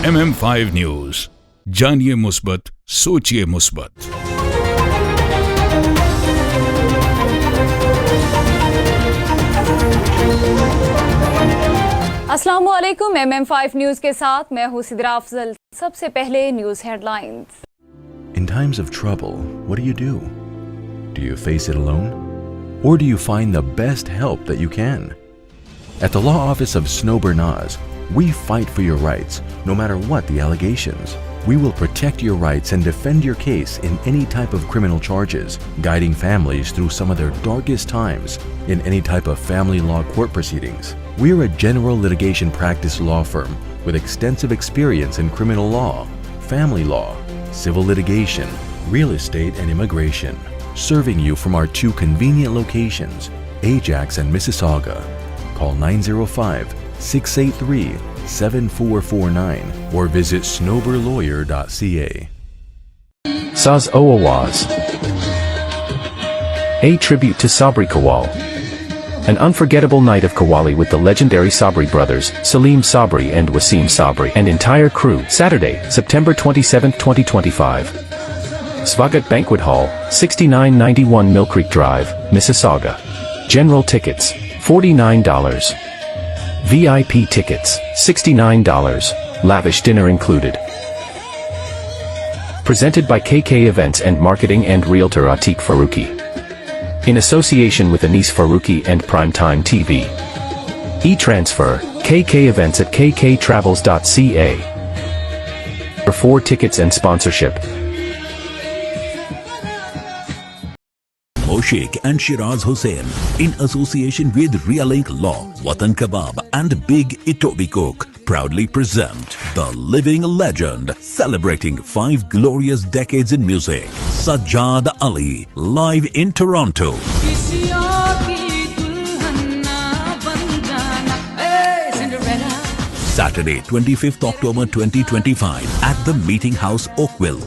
MM5 news, जानिए मुस्बत, सोचिए मुस्बत। अस्सलामुअलैकुम, MM5 न्यूज के साथ मैं हूं सिद्रा अफजल। सबसे पहले news headlines. In times of trouble, what do? Do you face it alone? Or do you find the best help that you can? At the law office of Snow Bernaz, we fight for your rights, no matter what the allegations. We will protect your rights and defend your case in any type of criminal charges, guiding families through some of their darkest times in any type of family law court proceedings. We are a general litigation practice law firm with extensive experience in criminal law, family law, civil litigation, real estate, and immigration, serving you from our two convenient locations, Ajax and Mississauga. Call 905-683-7449 or visit snowberlawyer.ca. Saz O Awaz. A tribute to Sabri Kawal. An unforgettable night of Qawwali with the legendary Sabri brothers, Salim Sabri and Wasim Sabri and entire crew, Saturday, September 27, 2025. Svagat Banquet Hall, 6991 Mill Creek Drive, Mississauga. General tickets, $49. VIP tickets, $69. Lavish dinner included. Presented by KK Events and Marketing and Realtor Atiq Faruqi. In association with Anis Faruqi and Primetime TV. E-transfer, KK Events at kkTravels.ca. For tickets and sponsorship. Moshik and Shiraz Hussain, in association with Realink Law, Watan Kebab and Big Itobi Cook, proudly present The Living Legend, celebrating 5 glorious decades in music. Sajjad Ali, live in Toronto. Saturday, 25th October 2025 at the Meeting House, Oakville.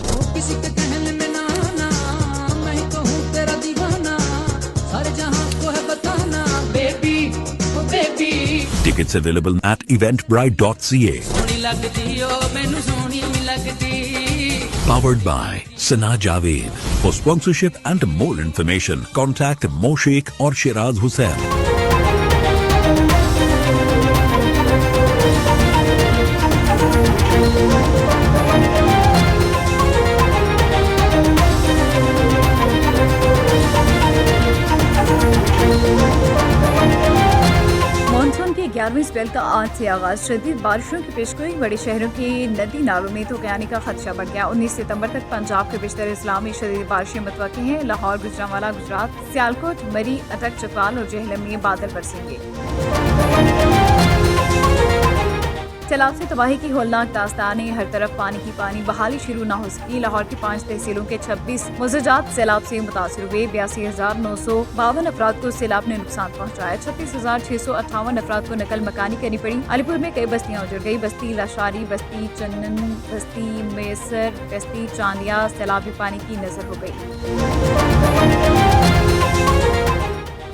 Tickets available at eventbrite.ca. Powered by Sana Javed. For sponsorship and more information, contact Moshik or Shiraz Hussain. Monsoon के 11वें spell का आज से आगाज। शदीद बारिशों की पेशगोई, बड़े शहरों के नदी नालों में तो आने का खदशा बढ़ गया। 19 सितंबर तक पंजाब के बेशतर इस्लाम में शदीद बारिशें मुतवक्की हैं। लाहौर, गुजरांवाला, गुजरात, सियालकोट, मरी, अटक, चकवाल और जेहलम में बादल बरसेंगे। सैलाब से तबाही की होलनाक दास्तान, हर तरफ पानी की पानी, बहाली शुरू न हो सकी। लाहौर की 5 तहसीलों के 26 मुजजात सैलाब से मुतासर हुए। 82,952 अफराद को सैलाब ने नुकसान पहुंचाया। 36,658 अफराद को नकल मकानी करनी पड़ी। अलीपुर में कई बस्तियां उजड़ गई। बस्ती लाशारी, बस्ती चन्नन, बस्ती मैसर, बस्ती चांदिया सैलाबी पानी की नजर हो गई।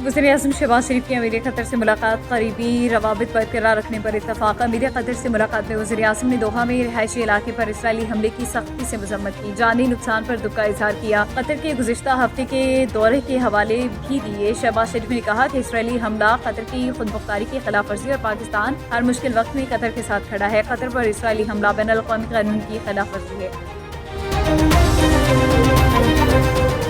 वज़ीर-ए-आज़म शहबाज शरीफ की अमीर कतर से मुलाकात, करीबी रवाबित बरकरार रखने पर इत्तफाक। अमीर कतर से मुलाकात में वज़ीर-ए-आज़म ने दोहा में रिहायशी इलाके पर इसराइली हमले की सख्ती से मजम्मत की। जानी नुकसान पर दुख का इजहार किया। कतर के गुज़िश्ता हफ्ते के दौरे के हवाले भी दिए। शहबाज शरीफ ने कहा कि इसराइली हमला कतर की खुदमुख्तारी की खिलाफ वर्जी और पाकिस्तान हर मुश्किल वक्त में कतर के साथ खड़ा है। कतर पर इसराइली हमला बैनुल-अक़वामी कानून की खिलाफ वर्जी है।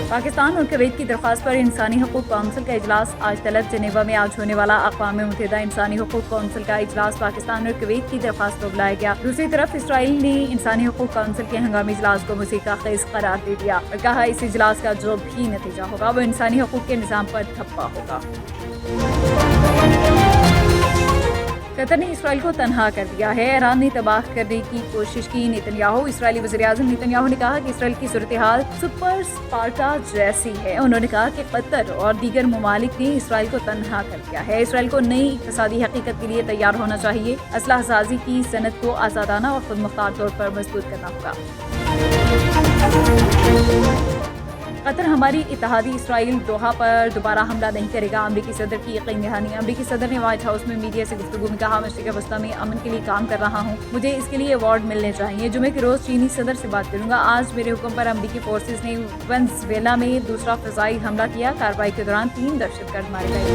पाकिस्तान और कुवैत की दरख्वास्त पर इंसानी हकूक़ काउंसिल का इजलास आज तलब। जनेवा में आज होने वाला अक़वाम मुत्तहिदा इंसानी हकूक़ काउंसिल का इजलास पाकिस्तान और कुवैत की दरख्वास्त पर बुलाया गया। दूसरी तरफ इसराइल ने इंसानी हकूक़ काउंसिल के हंगामी इजलास को मुसीक़ा ख़ेज़ करार दे दिया और कहा इस इजलास का जो भी नतीजा होगा वो इंसानी हकूक़ के निज़ाम पर ठप्पा होगा। कतर ने इसराइल को तनहा कर दिया है। ईरान ने तबाह करने की कोशिश की। नेतन्याहू, इसराइली वज़ीर-ए-आज़म नेतन्याहू ने कहा कि इसराइल की सूरत हाल सुपर स्पार्टा जैसी है। उन्होंने कहा कि कतर और दीगर ममालिक ने इसराइल को तनहा कर दिया है। इसराइल को नई इक़्तिसादी हकीकत के लिए तैयार होना चाहिए। असलहा साज़ी की सनत को आज़ादाना और खुद मुख्तार तौर पर मजबूत करना होगा। कतर हमारी इत्तेहादी इसराइल दोहा पर दोबारा हमला नहीं करेगा, अमरीकी सदर की यकीन दहानी। अमरीकी सदर ने व्हाइट हाउस में मीडिया से गुफ्तगू में कहा, मशरिक़ वस्ता में अमन के लिए काम कर रहा हूँ, मुझे इसके लिए अवार्ड मिलने चाहिए। जुमे के रोज चीनी सदर से बात करूंगा। आज मेरे हुक्म पर अमरीकी फोर्सेज ने वेनेजुएला में दूसरा फ़िज़ाई हमला किया। कार्रवाई के दौरान 3 दहशतगर्द मारे गए।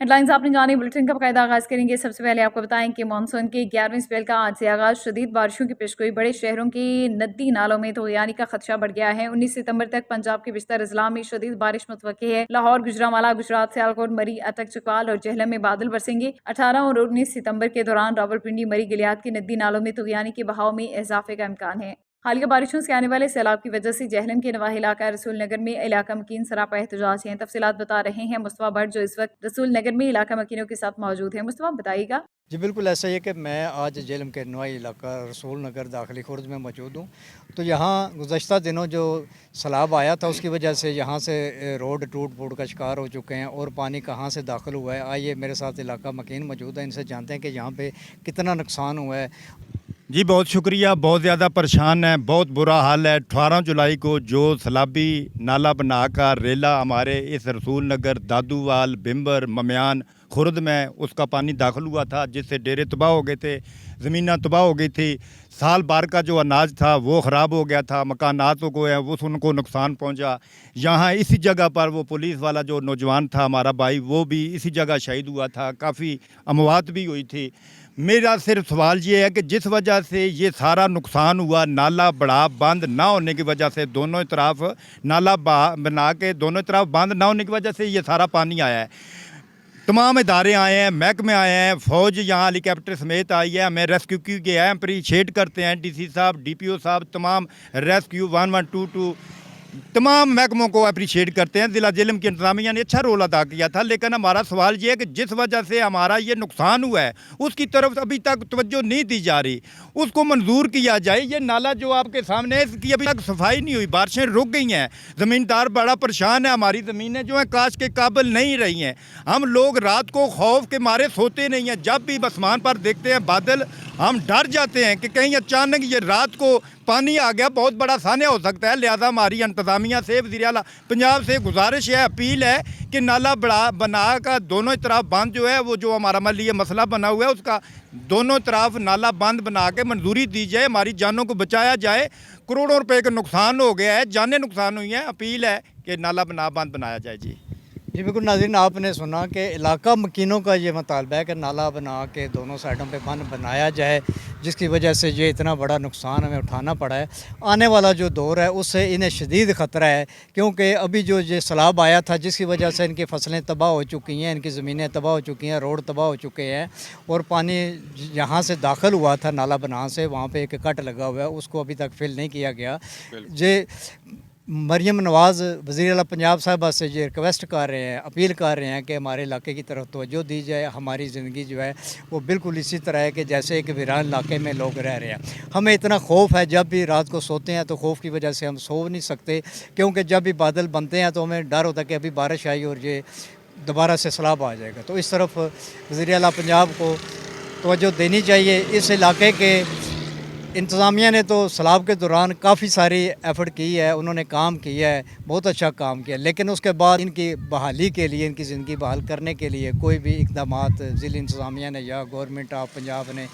हेडलाइंस आपने जाने, बुलेटिन का बाकायदा आगाज करेंगे। सबसे पहले आपको बताएं कि मानसून के 11वें स्पेल का आज से आगाज। शदीद बारिशों की पेशगोई, बड़े शहरों के नदी नालों में तग़यानी का खदशा बढ़ गया है। 19 सितंबर तक पंजाब के बिस्तर अजला में शदीद बारिश मुतवक्की है। लाहौर, गुजरांवाला, गुजरात, सियालकोट, मरी, अटक, चकवाल और जेहलम में बादल बरसेंगे। 18 और 19 सितंबर के दौरान रावलपिंडी, मरी, गिलियात के नदी नालों में तग़यानी के बहाव में इजाफे का इम्कान है। हालिया बारिशों से आने वाले सैलाब की वजह से जेहलम के नवाही इलाका रसूल नगर में इलाका मकीन सरापा एहतजाज हैं। तफसीलात बता रहे हैं मुस्तफा भट्ट, जो इस वक्त रसूल नगर में इलाका मकीनों के साथ मौजूद है। मुस्तफा, बताइएगा। जी बिल्कुल ऐसा ही है कि मैं आज जेहलम के नवाही इलाका रसूल नगर दाखिली खुर्द में मौजूद हूँ। तो यहाँ गुज़श्ता दिनों जो सैलाब आया था उसकी वजह से यहाँ से रोड टूट फूट का शिकार हो चुके हैं और पानी कहाँ से दाखिल हुआ है। आइए मेरे साथ इलाका मकीन मौजूद है, इनसे जानते हैं कि यहाँ पे कितना नुकसान हुआ है। जी बहुत शुक्रिया। बहुत ज़्यादा परेशान है, बहुत बुरा हाल है। 18 जुलाई को जो सैलाबी नाला बनाकर रेला हमारे इस रसूल नगर, दादूवाल, बिम्बर, ममियान, खुर्द में उसका पानी दाखिल हुआ था, जिससे डेरे तबाह हो गए थे, ज़मीनें तबाह हो गई थी। साल भर का जो अनाज था वो ख़राब हो गया था, मकानातों को है वो उनको नुकसान पहुंचा। यहाँ इसी जगह पर वो पुलिस वाला जो नौजवान था हमारा भाई, वो भी इसी जगह शहीद हुआ था। काफ़ी अमवात भी हुई थी। मेरा सिर्फ सवाल ये है कि जिस वजह से ये सारा नुकसान हुआ, नाला बड़ा बंद ना होने की वजह से, दोनों तरफ नाला बना के दोनों तरफ बंद ना होने की वजह से ये सारा पानी आया है। तमाम इदारे आए हैं, महकमे आए हैं, फ़ौज यहाँ हेलीकॉप्टर समेत आई है, हमें रेस्क्यू की गया है। अप्रीशिएट करते हैं डीसी साहब, डीपीओ साहब, तमाम रेस्क्यू 1122 तमाम महकमों को अप्रीशिएट करते हैं। ज़िला जेहलम की इंतज़ामिया ने अच्छा रोल अदा किया था। लेकिन हमारा सवाल ये है कि जिस वजह से हमारा ये नुकसान हुआ है उसकी तरफ अभी तक तवज्जो नहीं दी जा रही, उसको मंजूर किया जाए। ये नाला जो आपके सामने है इसकी अभी तक सफाई नहीं हुई, बारिशें रुक गई हैं, ज़मींदार बड़ा परेशान है। हमारी ज़मीनें जो हैं काश के काबिल नहीं रही हैं। हम लोग रात को खौफ के मारे सोते नहीं हैं। जब भी आसमान पर देखते हैं बादल, हम डर जाते हैं कि कहीं अचानक ये रात को पानी आ गया, बहुत बड़ा सान्या हो सकता है। लिहाजा हमारी इंतज़ामिया से, वज़ीर आला पंजाब से गुजारिश है, अपील है कि नाला बना का दोनों तरफ बंद जो है, वो जो हमारा मान लीजिए मसला बना हुआ है, उसका दोनों तरफ नाला बंद बना के मंजूरी दी जाए, हमारी जानों को बचाया जाए। करोड़ों रुपए का नुकसान हो गया है, जानें नुकसान हुई हैं। अपील है कि नाला बंद बनाया जाए। जी बिल्कुल नाज़रीन, आपने सुना कि इलाका मकीनों का ये मुतालबा है कि नाला बना के दोनों साइडों पे बंद बनाया जाए, जिसकी वजह से ये इतना बड़ा नुकसान हमें उठाना पड़ा है। आने वाला जो दौर है उससे इन्हें शदीद ख़तरा है, क्योंकि अभी जो ये सैलाब आया था जिसकी वजह से इनकी फसलें तबाह हो चुकी हैं, इनकी ज़मीनें तबाह हो चुकी हैं, रोड तबाह हो चुके हैं और पानी यहाँ से दाखिल हुआ था नाला बना से, वहाँ पर एक कट लगा हुआ है, उसको अभी तक फिल नहीं किया गया। ये मरियम नवाज़ वज़ीर आला पंजाब साहिबा से ये रिक्वेस्ट कर रहे हैं, अपील कर रहे हैं कि हमारे इलाके की तरफ तवज्जो दी जाए। हमारी ज़िंदगी जो है वो बिल्कुल इसी तरह है कि जैसे एक वीरान इलाके में लोग रह रहे हैं। हमें इतना खौफ है, जब भी रात को सोते हैं तो खौफ की वजह से हम सो नहीं सकते, क्योंकि जब भी बादल बनते हैं तो हमें डर होता है कि अभी बारिश आई और ये दोबारा से सैलाब आ जाएगा। तो इस तरफ वज़ीर आला पंजाब को तवज्जो देनी चाहिए। इस इलाके के इंतज़ामिया ने तो सैलाब के दौरान काफ़ी सारी एफ़र्ट की है, उन्होंने काम किया है, बहुत अच्छा काम किया, लेकिन उसके बाद इनकी बहाली के लिए, इनकी ज़िंदगी बहाल करने के लिए कोई भी इक़दामात ज़िला इंतज़ामिया ने या गवर्नमेंट ऑफ पंजाब ने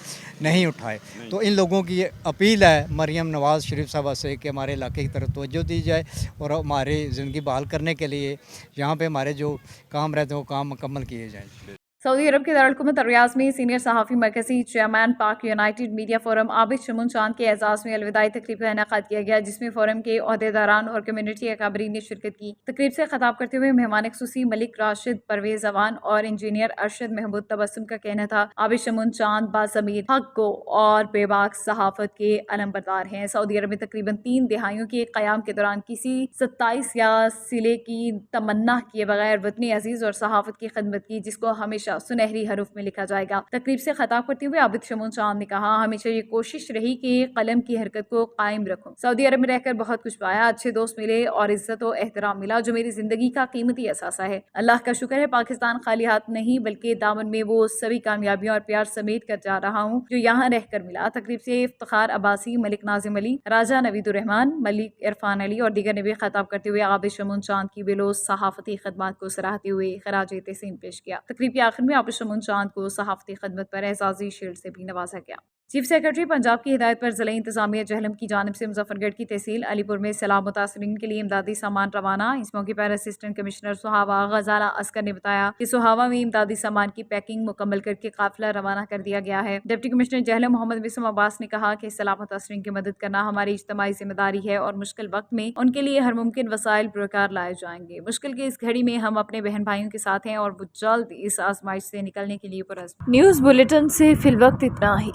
नहीं उठाए। तो इन लोगों की अपील है मरियम नवाज़ शरीफ साहबा से कि हमारे इलाके की तरफ तवज्जो दी जाए और हमारी ज़िंदगी बहाल करने के लिए यहाँ पर हमारे जो काम रहते हैं वो काम मुकम्मल किए जाएँ। सऊदी अरब के दारुल रियाज में सीनियर सहाफ़ी मरकज़ी चेयरमैन पाक United media forum Abid Shamoon चांद के एजाज़ में अलविदाई तकरीब का इनेकाद किया गया, जिसमें फोरम के अहदेदारान और कम्यूनिटी अकाबरीन ने शिरकत की। तकरीब से खिताब करते हुए मेहमान खुसूसी मलिक राशिद, परवेज़ अवान और इंजीनियर अरशद महमूद तबस्सुम का कहना था, आबिद शमून चांद बाज़मीर, हक गो और बेबाक सहाफ़त के अलमबरदार हैं। सऊदी अरब में तकरीबन 3 दिहाइयों के क़याम के दौरान किसी 27 या सिले की तमन्ना किए बगैर वतनी अजीज़ और सहाफ़त की खिदमत की, जिसको हमेशा हमेशा सुनहरी हरूफ में लिखा जाएगा। तकरीब से खिताब करते हुए आबिद शमून चांद ने कहा, हमेशा ये कोशिश रही कि कलम की हरकत को कायम रखूं। सऊदी अरब में रहकर बहुत कुछ पाया, अच्छे दोस्त मिले और इज्जत और एहतराम मिला जो मेरी जिंदगी का कीमती असासा है। अल्लाह का शुक्र है पाकिस्तान खाली हाथ नहीं बल्कि दामन में वो सभी कामयाबियों और प्यार समेट कर जा रहा हूँ जो यहाँ रहकर मिला। तकरीब से इफ्तिखार अब्बासी, मलिक नाजिम अली, राजा नवीदुर रहमान, मलिक इरफान अली और दीगर ने भी खिताब करते हुए आबिद शमून चांद की बेलोस सहाफती खदमात को सराहते हुए खराज तहसीन पेश किया। तकरीब के आखिर में आबिद शमून चांद को सहाफती खदमत पर एजाजी शील्ड से भी नवाजा गया। चीफ सेक्रेटरी पंजाब की हिदायत पर ज़िला इंतजामिया जहलम की जानिब से मुजफ्फरगढ़ की तहसील अलीपुर में सैलाब मुतासरीन के लिए इमदादी सामान रवाना। इस मौके पर असिस्टेंट कमिश्नर सुहावा गजाला अस्कर ने बताया कि सुहावा में इमदादी सामान की पैकिंग मुकम्मल करके काफिला रवाना कर दिया गया है। डिप्टी कमिश्नर जहलम मोहम्मद विसम अब्बास ने कहा कि सैलाब मुतासरीन की मदद करना हमारी इज्तिमाई जिम्मेदारी है और मुश्किल वक्त में उनके लिए हर मुमकिन वसाइल पुरकार लाए जाएंगे। मुश्किल की इस घड़ी में हम अपने बहन भाइयों के साथ हैं और वो जल्द इस आजमाइश से निकलने के लिए पुरअज़्म। न्यूज़ बुलेटिन से फिलवक्त इतना ही।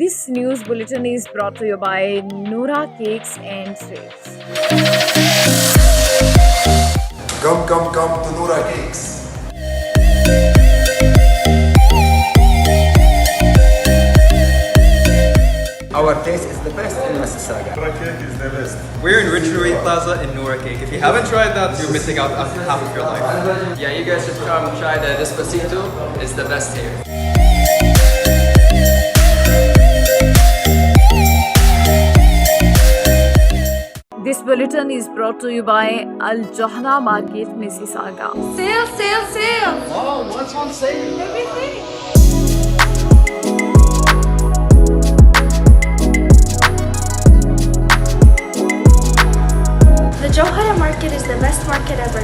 This news bulletin is brought to you by Noora Cakes and Sweets. Come to Noora Cakes. Our taste is the best in Mississauga. Noora Cake is the best. We're in Ridgeway Plaza in Noora Cake. If you haven't tried that, you're missing out on half of your life. Yeah, you guys should come try the Despacito. It's the best here. This bulletin is brought to you by Al Johna Market, Mississauga. Sale! Oh, what's on sale? Everything! The Johara Market is the best market ever.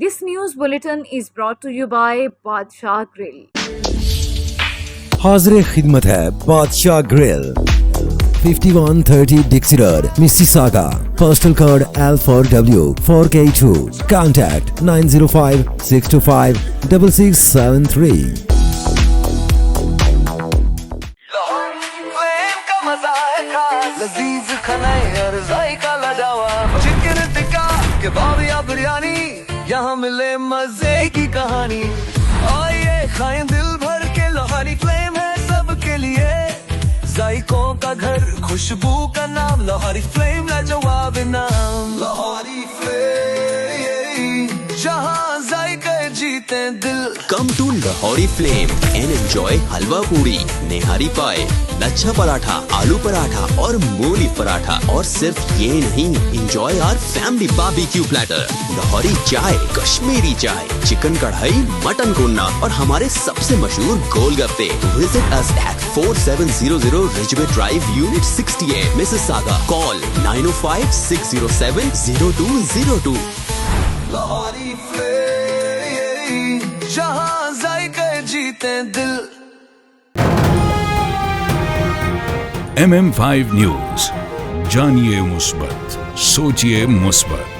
This news bulletin is brought to you by Badshah Grill. हाज़िर खिदमत है बादशाह grill 5130 Dixie Road, Mississauga. Postal code L4W 4K2. Contact 905-625-6673. यहाँ मिले मजे की कहानी आइए खाएं दिल भर के लोहारी फ्लेम है सबके लिए जायकों का घर खुशबू का नाम लोहारी फ्लेम लाजवाब नाम लोहारी फ्लेम जहाँ जायके जीते दिल। Come to Lahori Flame and enjoy halwa puri, nihari पाए, लच्छा पराठा, आलू पराठा और मूली पराठा। और सिर्फ ये नहीं, enjoy our family barbecue platter, Lahori चाय, कश्मीरी चाय, चिकन कढ़ाई, मटन कोन्ना और हमारे सबसे मशहूर गोलगप्पे। Visit us at 4700 Ridgeway Drive, Unit 68, Mississauga. Call 905-607-0202. Lahori Flame जहाँ जायके जीते दिल। MM5 न्यूज, जानिए मुस्बत, सोचिए मुस्बत।